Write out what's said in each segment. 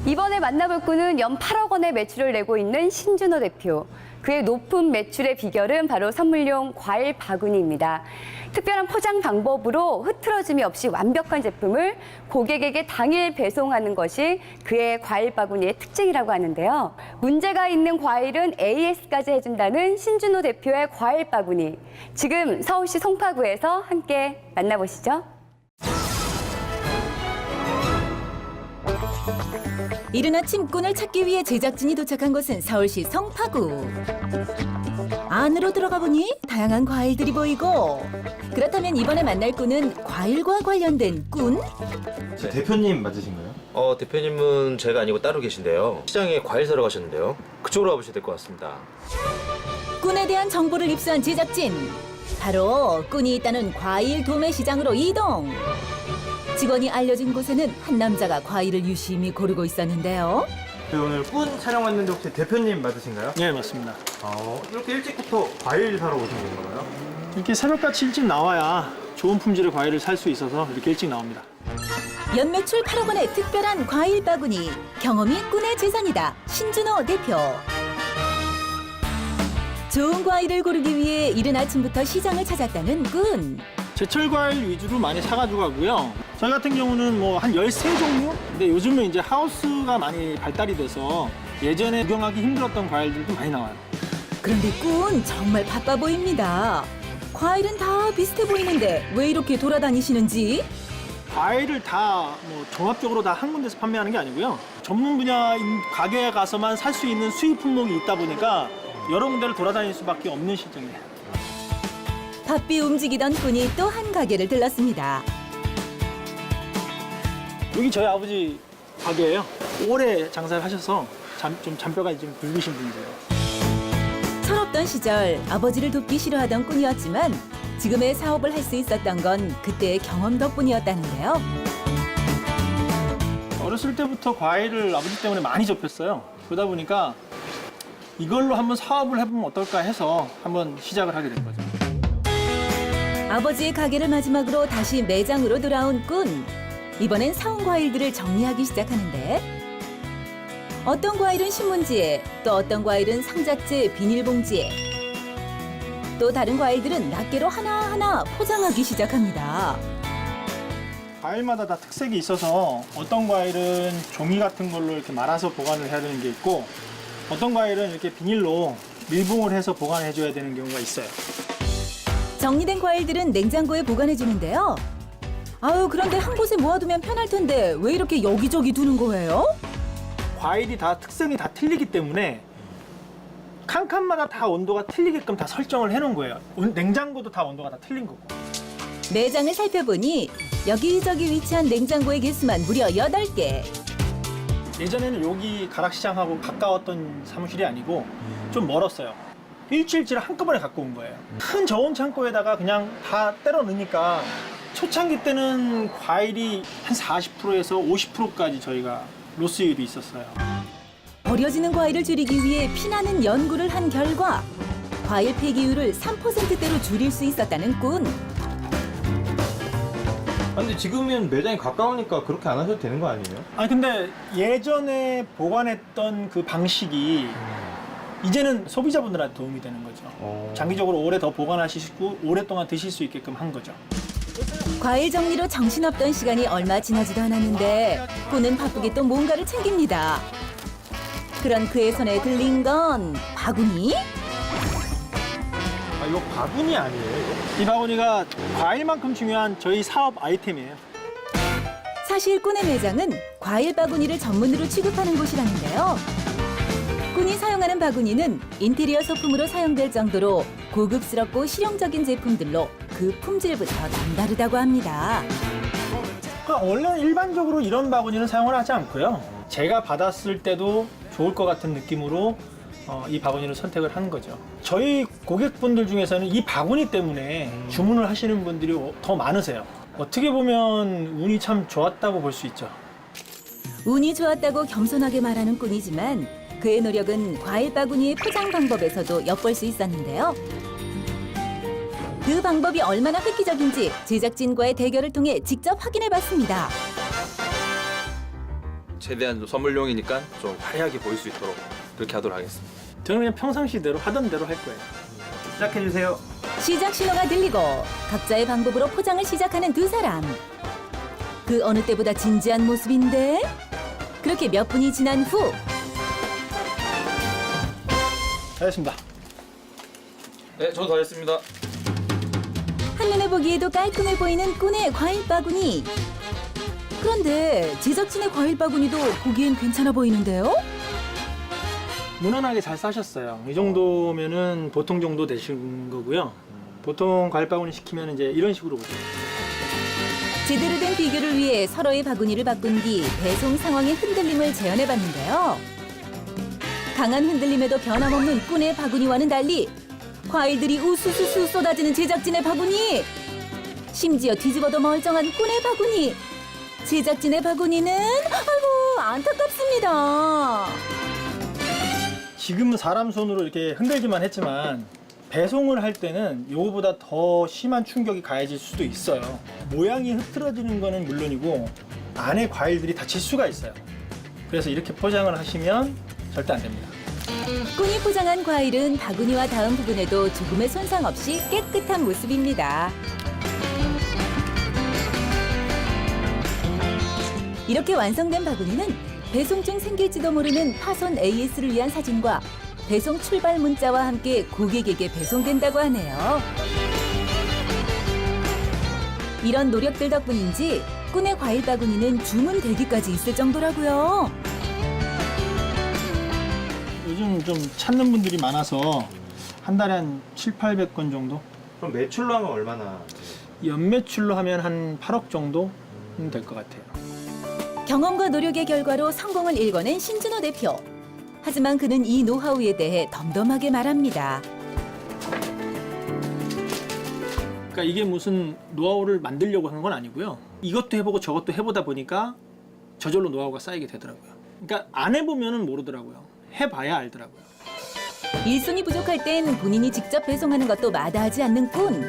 이번에 만나볼 꾼은 연 8억 원의 매출을 내고 있는 신준호 대표. 그의 높은 매출의 비결은 바로 선물용 과일 바구니입니다. 특별한 포장 방법으로 흐트러짐이 없이 완벽한 제품을 고객에게 당일 배송하는 것이 그의 과일 바구니의 특징이라고 하는데요. 문제가 있는 과일은 AS까지 해준다는 신준호 대표의 과일 바구니. 지금 서울시 송파구에서 함께 만나보시죠. 이른 아침 꾼을 찾기 위해 제작진이 도착한 곳은 서울시 성파구. 안으로 들어가 보니 다양한 과일들이 보이고, 그렇다면 이번에 만날 꾼은 과일과 관련된 꾼? 대표님 맞으신가요? 대표님은 제가 아니고 따로 계신데요. 시장에 과일 사러 가셨는데요. 그쪽으로 와보셔야 될 것 같습니다. 꾼에 대한 정보를 입수한 제작진. 바로 꾼이 있다는 과일 도매 시장으로 이동. 직원이 알려진 곳에는 한 남자가 과일을 유심히 고르고 있었는데요. 오늘 꾼 촬영 왔는데 혹시 대표님 맞으신가요? 네, 맞습니다. 이렇게 일찍부터 과일 사러 오신 건가요? 이렇게 새벽같이 일찍 나와야 좋은 품질의 과일을 살 수 있어서 이렇게 일찍 나옵니다. 연매출 8억 원의 특별한 과일 바구니. 경험이 꾼의 재산이다. 신준호 대표. 좋은 과일을 고르기 위해 이른 아침부터 시장을 찾았다는 꾼. 제철 과일 위주로 많이 사가지고 가고요. 저희 같은 경우는 뭐 한 13종류? 근데 요즘은 이제 하우스가 많이 발달이 돼서 예전에 구경하기 힘들었던 과일들도 많이 나와요. 그런데 꾼 정말 바빠 보입니다. 과일은 다 비슷해 보이는데 왜 이렇게 돌아다니시는지? 과일을 다 뭐 종합적으로 다 한 군데서 판매하는 게 아니고요. 전문 분야인 가게에 가서만 살 수 있는 수입 품목이 있다 보니까 여러 군데를 돌아다닐 수밖에 없는 실정이에요. 바삐 움직이던 꾼이 또 한 가게를 들렀습니다. 여기 저희 아버지 가게예요. 오래 장사를 하셔서 잔뼈가 좀 굵으신 분이세요. 철없던 시절 아버지를 돕기 싫어하던 꾼이었지만 지금의 사업을 할 수 있었던 건 그때의 경험 덕분이었다는데요. 어렸을 때부터 과일을 아버지 때문에 많이 접했어요. 그러다 보니까 이걸로 한번 사업을 해보면 어떨까 해서 한번 시작을 하게 된 거죠. 아버지의 가게를 마지막으로 다시 매장으로 돌아온 꾼. 이번엔 사온 과일들을 정리하기 시작하는데, 어떤 과일은 신문지에, 또 어떤 과일은 상자째 비닐봉지에, 또 다른 과일들은 낱개로 하나하나 포장하기 시작합니다. 과일마다 다 특색이 있어서 어떤 과일은 종이 같은 걸로 이렇게 말아서 보관을 해야 되는 게 있고, 어떤 과일은 이렇게 비닐로 밀봉을 해서 보관해 줘야 되는 경우가 있어요. 정리된 과일들은 냉장고에 보관해 주는데요. 그런데 한 곳에 모아두면 편할 텐데 왜 이렇게 여기저기 두는 거예요? 과일이 다 특성이 다 틀리기 때문에 칸칸마다 다 온도가 틀리게끔 다 설정을 해놓은 거예요. 냉장고도 다 온도가 다 틀린 거고. 매장을 살펴보니 여기저기 위치한 냉장고의 개수만 무려 8개. 예전에는 여기 가락시장하고 가까웠던 사무실이 아니고 좀 멀었어요. 일주일치를 한꺼번에 갖고 온 거예요. 큰 저온 창고에다가 그냥 다 때려 넣으니까 초창기 때는 과일이 한 40%에서 50%까지 저희가 로스율이 있었어요. 버려지는 과일을 줄이기 위해 피나는 연구를 한 결과 과일 폐기율을 3%대로 줄일 수 있었다는 꾼. 근데 지금은 매장이 가까우니까 그렇게 안 하셔도 되는 거 아니에요? 아니 근데 예전에 보관했던 그 방식이 이제는 소비자분들한테 도움이 되는 거죠. 장기적으로 오래 더 보관하시고 오랫동안 드실 수 있게끔 한 거죠. 과일 정리로 정신없던 시간이 얼마 지나지도 않았는데 꾼은 바쁘게 또 뭔가를 챙깁니다. 그런 그의 손에 들린 건 바구니? 이거 바구니 아니에요, 이거? 이 바구니가 과일만큼 중요한 저희 사업 아이템이에요. 사실 꾼의 매장은 과일 바구니를 전문으로 취급하는 곳이라는데요. 꾼이 사용하는 바구니는 인테리어 소품으로 사용될 정도로 고급스럽고 실용적인 제품들로 그 품질부터 남다르다고 합니다. 원래는 일반적으로 이런 바구니는 사용을 하지 않고요. 제가 받았을 때도 좋을 것 같은 느낌으로 이 바구니를 선택을 한 거죠. 저희 고객분들 중에서는 이 바구니 때문에 주문을 하시는 분들이 더 많으세요. 어떻게 보면 운이 참 좋았다고 볼 수 있죠. 운이 좋았다고 겸손하게 말하는 꾼이지만 그의 노력은 과일 바구니의 포장 방법에서도 엿볼 수 있었는데요. 그 방법이 얼마나 획기적인지 제작진과의 대결을 통해 직접 확인해봤습니다. 최대한 좀 선물용이니까 좀 화려하게 보일 수 있도록 그렇게 하도록 하겠습니다. 저는 그냥 평상시대로 하던 대로 할 거예요. 시작해주세요. 시작 신호가 들리고 각자의 방법으로 포장을 시작하는 두 사람. 그 어느 때보다 진지한 모습인데 그렇게 몇 분이 지난 후 잘했습니다. 네, 저도 다 했습니다. 한눈에 보기에도 깔끔해 보이는 꾼의 과일 바구니. 그런데 제작진의 과일 바구니도 보기엔 괜찮아 보이는데요? 무난하게 잘 싸셨어요. 이 정도면은 보통 정도 되신 거고요. 보통 과일 바구니 시키면 이제 이런 식으로 오죠. 제대로 된 비교를 위해 서로의 바구니를 바꾼 뒤 배송 상황의 흔들림을 재현해 봤는데요. 강한 흔들림에도 변함없는 꾼의 바구니와는 달리 과일들이 우수수수 쏟아지는 제작진의 바구니. 심지어 뒤집어도 멀쩡한 꾼의 바구니. 제작진의 바구니는 아이고 안타깝습니다. 지금은 사람 손으로 이렇게 흔들기만 했지만 배송을 할 때는 이거보다 더 심한 충격이 가해질 수도 있어요. 모양이 흐트러지는 거는 물론이고 안에 과일들이 다칠 수가 있어요. 그래서 이렇게 포장을 하시면 절대 안 됩니다. 꾼이 포장한 과일은 바구니와 닿은 부분에도 조금의 손상 없이 깨끗한 모습입니다. 이렇게 완성된 바구니는 배송 중 생길지도 모르는 파손 AS를 위한 사진과 배송 출발 문자와 함께 고객에게 배송된다고 하네요. 이런 노력들 덕분인지 꾼의 과일 바구니는 주문 대기까지 있을 정도라고요. 요즘 좀 찾는 분들이 많아서 한 달에 한 700~800건 정도? 그럼 매출로 하면 얼마나? 연매출로 하면 한 8억 정도 될 것 같아요. 경험과 노력의 결과로 성공을 일궈낸 신준호 대표. 하지만 그는 이 노하우에 대해 덤덤하게 말합니다. 그러니까 이게 무슨 노하우를 만들려고 하는 건 아니고요. 이것도 해보고 저것도 해보다 보니까 저절로 노하우가 쌓이게 되더라고요. 그러니까 안 해보면 모르더라고요. 해봐야 알더라고요. 일손이 부족할 땐 본인이 직접 배송하는 것도 마다하지 않는 꾼.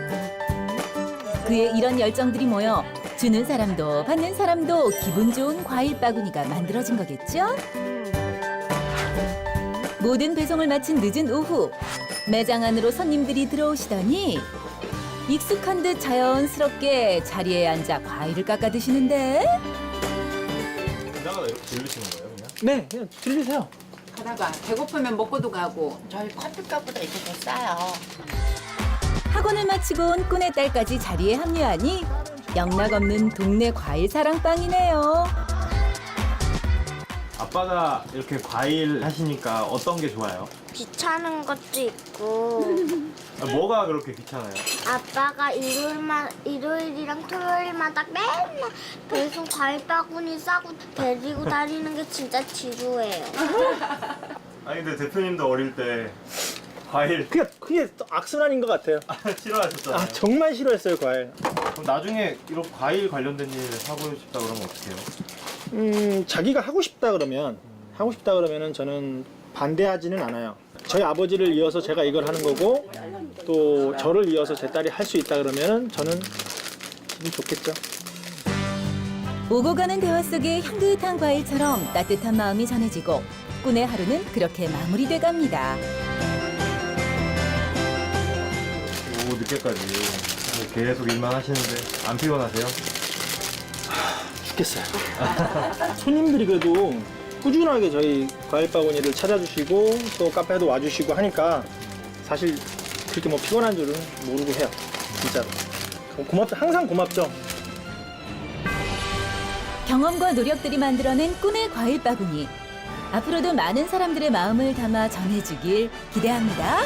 그의 이런 열정들이 모여 주는 사람도 받는 사람도 기분 좋은 과일 바구니가 만들어진 거겠죠? 모든 배송을 마친 늦은 오후 매장 안으로 손님들이 들어오시더니 익숙한 듯 자연스럽게 자리에 앉아 과일을 깎아 드시는데 지나가다 이렇게 질르시는 거예요, 그냥? 네, 그냥 들리세요. 하다가 배고프면 먹고도 가고 저희 커피값보다 이게 더 싸요. 학원을 마치고 온 꾼의 딸까지 자리에 합류하니 영락없는 동네 과일 사랑방이네요. 아빠가 이렇게 과일 하시니까 어떤 게 좋아요? 귀찮은 것도 있고 뭐가 그렇게 귀찮아요? 아빠가 일요일이랑 토요일마다 맨날 배송 과일 바구니 싸고 데리고 다니는 게 진짜 지루해요. 아니 근데 대표님도 어릴 때 과일 그게 또 악순환인 것 같아요. 싫어하셨잖아요. 아, 정말 싫어했어요, 과일. 그럼 나중에 이런 과일 관련된 일 하고 싶다 그러면 어떡해요? 자기가 하고 싶다 그러면은 저는 반대하지는 않아요. 저희 아버지를 이어서 제가 이걸 하는 거고 또 저를 이어서 제 딸이 할 수 있다 그러면은 저는 기분 좋겠죠. 오고 가는 대화 속에 향긋한 과일처럼 따뜻한 마음이 전해지고 꾼의 하루는 그렇게 마무리돼 갑니다. 오후 늦게까지 계속 일만 하시는데 안 피곤하세요? 죽겠어요. 손님들이 그래도 꾸준하게 저희 과일 바구니를 찾아주시고 또 카페에도 와주시고 하니까 사실 그렇게 뭐 피곤한 줄은 모르고 해요. 진짜로. 고맙죠. 항상 고맙죠. 경험과 노력들이 만들어낸 꾼의 과일 바구니. 앞으로도 많은 사람들의 마음을 담아 전해주길 기대합니다.